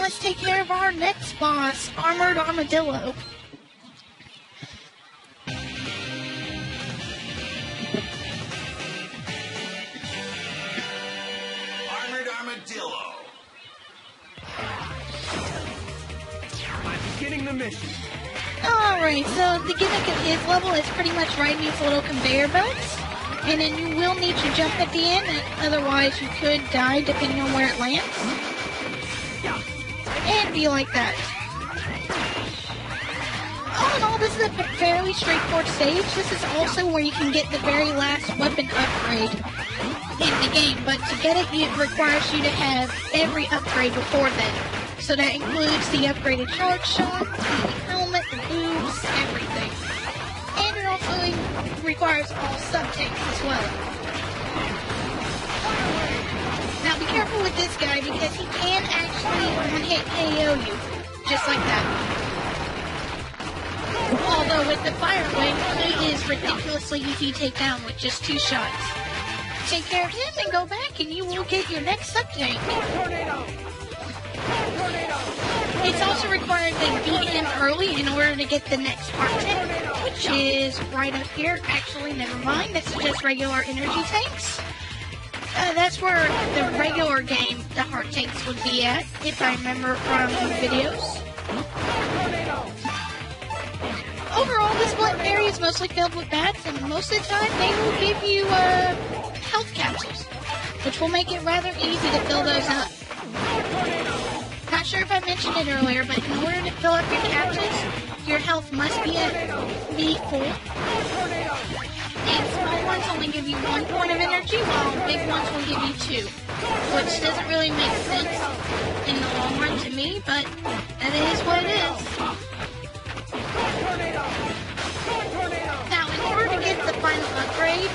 let's take care of our next boss, Armored Armadillo. Armored Armadillo. I'm beginning the mission. Alright, so the gimmick of his level is pretty much riding these little conveyor belts. And then you will need to jump at the end, otherwise you could die depending on where it lands. And be like that. All in all, this is a fairly straightforward stage. This is also where you can get the very last weapon upgrade in the game. But to get it, it requires you to have every upgrade before then. So that includes the upgraded charge shot, the helmet, the boots, everything. And it also requires all sub-tanks as well. Now be careful with this guy because he can actually one-hit KO you, just like that. Although with the Fire Wing, he is ridiculously easy to take down with just 2 shots. Take care of him and go back and you will get your next sub-tank. It's also required that you beat him early in order to get the next heart tank, which is right up here. Actually, never mind. This is just regular energy tanks. That's where the regular game, the heart tanks would be at, if I remember from videos. Overall, this area is mostly filled with bats, and most of the time they will give you health capsules, which will make it rather easy to fill those up. Not sure if I mentioned it earlier, but in order to fill up your capsules, your health must be full. And small ones only give you 1 point of energy, while big ones will give you 2. Which doesn't really make sense in the long run to me, but that is what it is. Now, in order to get the final upgrade,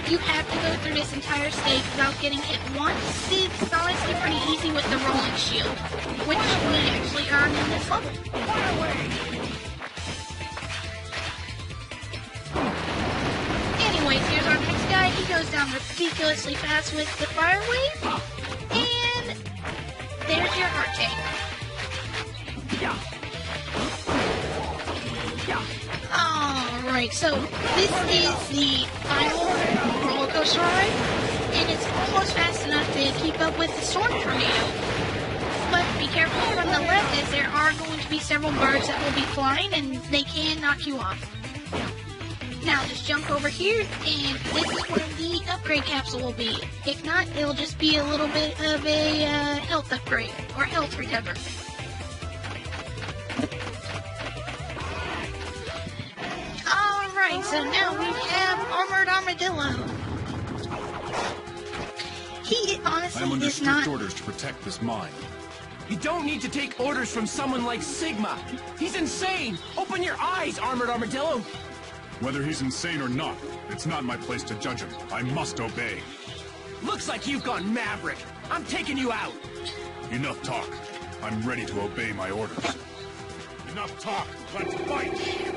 you have to go through this entire stage without getting hit once. It's honestly pretty easy with the rolling shield, which we actually earn in this level. Anyways, here's our next guy. He goes down ridiculously fast with the Fire Wave. And there's your heart tank. Alright, so this is the final roller coaster ride, and it's almost fast enough to keep up with the Storm Tornado. But be careful from the left, as there are going to be several birds that will be flying, and they can knock you off. Now, just jump over here, and this is where the upgrade capsule will be. If not, it'll just be a little bit of a health upgrade, or health recover. Alright, so now we have Armored Armadillo. He honestly I'm under is strict not... orders to protect this mine. You don't need to take orders from someone like Sigma. He's insane. Open your eyes, Armored Armadillo. Whether he's insane or not, it's not my place to judge him. I must obey. Looks like you've gone Maverick. I'm taking you out. Enough talk. I'm ready to obey my orders. Enough talk. Let's fight.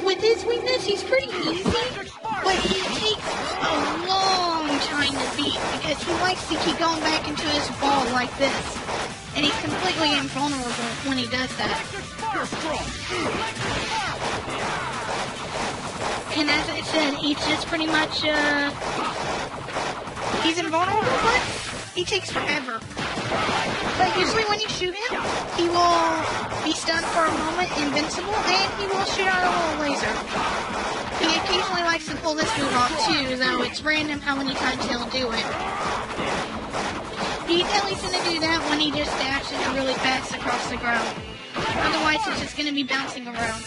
With his weakness, he's pretty easy, but he takes a long time to beat because he likes to keep going back into his ball like this. And he's completely invulnerable when he does that. You're strong. And as I said, he's just pretty much, he's invulnerable, but he takes forever. But usually when you shoot him, he will be stunned for a moment, invincible, and he will shoot out a little laser. He occasionally likes to pull this move off too, though it's random how many times he'll do it. He's at least going to do that when he just dashes really fast across the ground. Otherwise, it's just going to be bouncing around.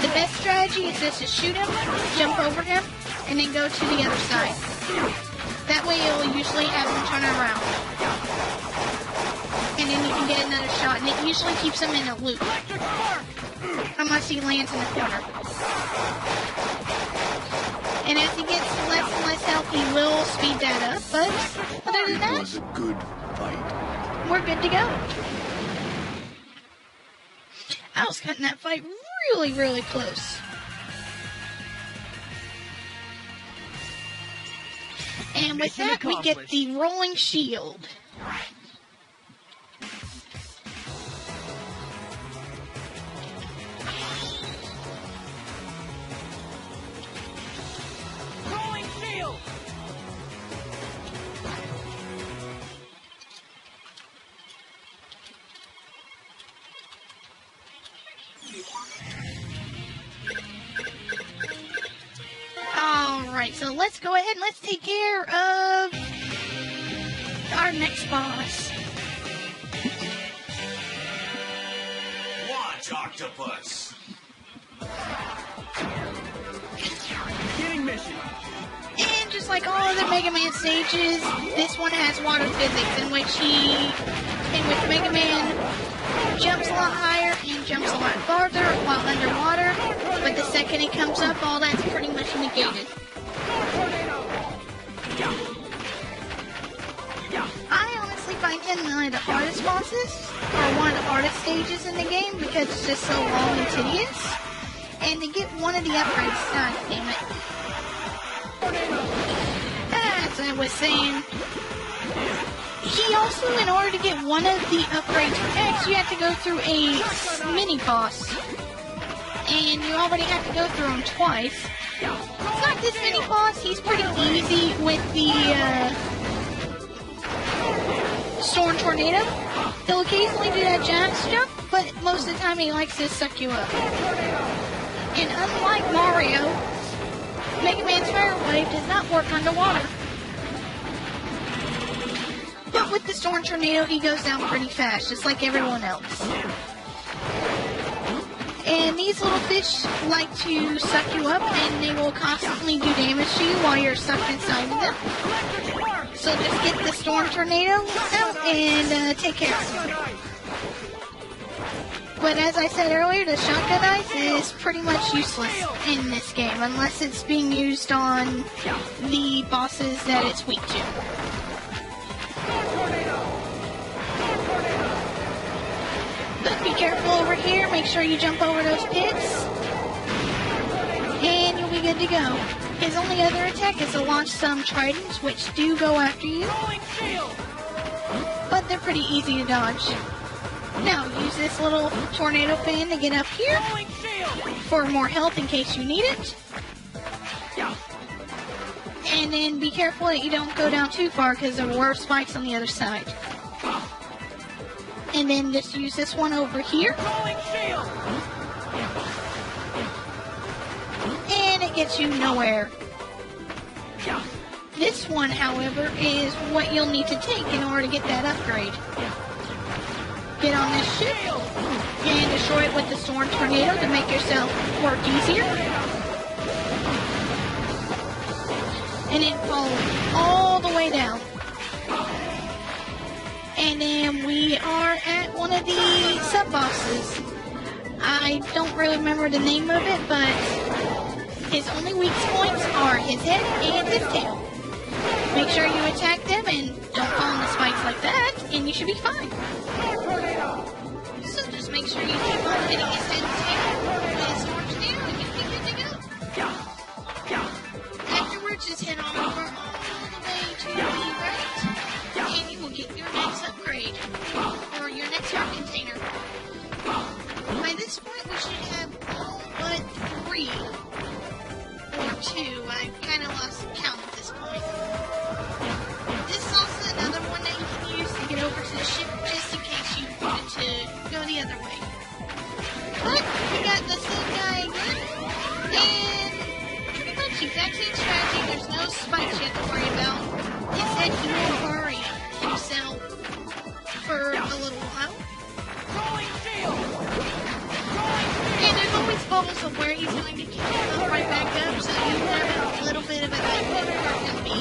The best strategy is just to shoot him, jump over him, and then go to the other side. That way it will usually have him turn around. And then you can get another shot, and it usually keeps him in a loop. Unless he lands in the corner. And as he gets less and less health, he will speed that up, but other than that, It was a good fight. we're good to go. I was cutting that fight really, really close. And with that, we get the rolling shield. So let's go ahead and let's take care of our next boss. Watch Octopus. Beginning mission. And just like all other Mega Man stages, this one has water physics in which Mega Man jumps a lot higher and jumps a lot farther while underwater, but the second he comes up, all that's pretty much negated. I honestly find him one of the hardest bosses, or one of the hardest stages in the game, because it's just so long and tedious. And to get one of the upgrades, god damn it. As I was saying, he also, in order to get one of the upgrades for X, you have to go through a mini-boss. And you already have to go through him twice. It's not this mini-boss, he's pretty easy with the Storm Tornado. He'll occasionally do that Giant's Jump, but most of the time he likes to suck you up. And unlike Mario, Mega Man's Fire Wave does not work underwater. But with the Storm Tornado, he goes down pretty fast, just like everyone else. And these little fish like to suck you up, and they will constantly do damage to you while you're sucked inside of them. So just get the Storm Tornado out and take care of them. But as I said earlier, the shotgun ice is pretty much useless in this game, unless it's being used on the bosses that it's weak to. But be careful over here, make sure you jump over those pits, and you'll be good to go. His only other attack is to launch some tridents, which do go after you, but they're pretty easy to dodge. Now, use this little tornado fan to get up here for more health in case you need it. And then be careful that you don't go down too far because there were spikes on the other side. And then just use this one over here. And it gets you nowhere. This one, however, is what you'll need to take in order to get that upgrade. Get on this ship and destroy it with the Storm Tornado to make yourself work easier. And then fall all the way down. And then we are at one of the sub-bosses. I don't really remember the name of it, but his only weak points are his head and his tail. Make sure you attack them and don't fall in the spikes like that, and you should be fine. So just make sure you keep on hitting his head and tail with his Storm Tornado, and you'll be good to go. Afterwards, just head on over all the way to the right, and you will get your next upgrade, or your next heart container. By this point, we should have all but 3, or 2. I kind of lost count at this point. This is also another one that you can use to get over to the ship, just in case you wanted to go the other way. But we got the same guy again, and pretty much exact same strategy. There's no spikes you have to worry about. Instead, he will bury himself for a little while. And there's always bubbles of where he's going to come right back up, so you have a little bit of an idea where it's going to be.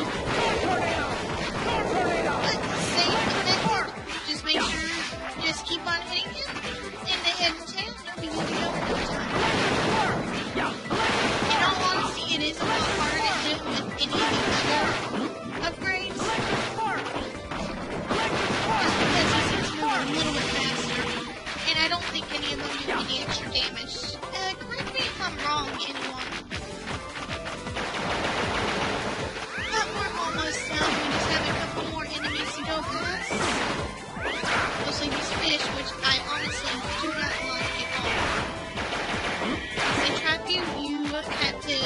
But same method. Just make sure, just keep on hitting him in the head and tail, and you'll be good to go in no time. In all honesty, it is a lot harder to hit with any of the other upgrades. Just because he seems to move a little bit faster. And I don't think any of them do any extra damage. Correct me if I'm wrong, anyone. But we're almost done. We just have a couple more enemies to go past. Mostly these fish, which I honestly do not like at all. If they trap you, you have to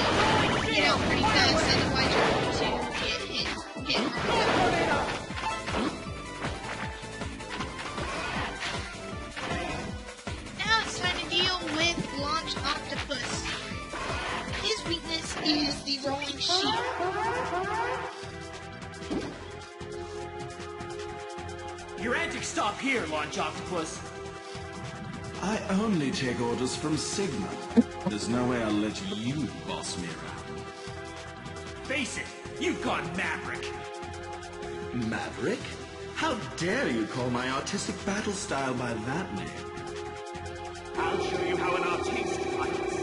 get out pretty fast, otherwise you're going to get hit. Get hurt. Octopus. His weakness is the rolling sheep. Your antics stop here, Launch Octopus. I only take orders from Sigma. There's no way I'll let you boss me around. Face it, you've gone Maverick. Maverick? How dare you call my artistic battle style by that name? I'll show you how an artiste fights.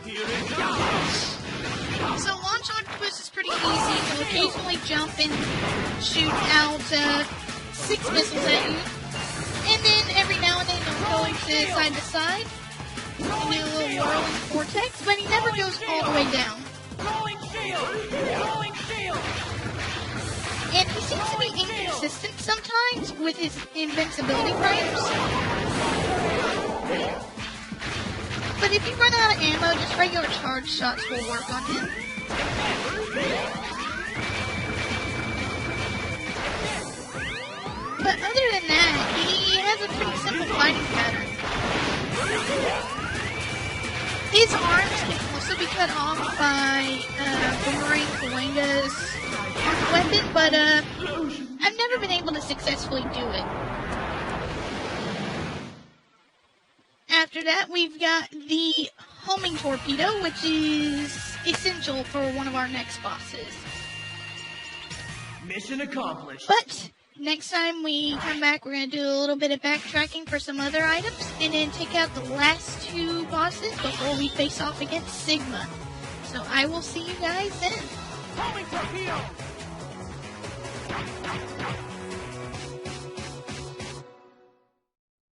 Here it goes! So Launch Octopus is pretty easy. He'll occasionally jump and shoot out 6 missiles at you. And then every now and then he'll go into side to side and do a little whirling vortex, but he never goes all the way down. Rolling shield! Rolling shield! And he seems to be inconsistent sometimes with his invincibility frames. But if you run out of ammo, just regular charge shots will work on him. But other than that, he has a pretty simple fighting pattern. His arms can also be cut off by Boomerang Kawanga's weapon, but I've never been able to successfully do it. After that, we've got the homing torpedo, which is essential for one of our next bosses. Mission accomplished. But next time we come back, we're going to do a little bit of backtracking for some other items, and then take out the last 2 bosses before we face off against Sigma. So I will see you guys then. Homing torpedo!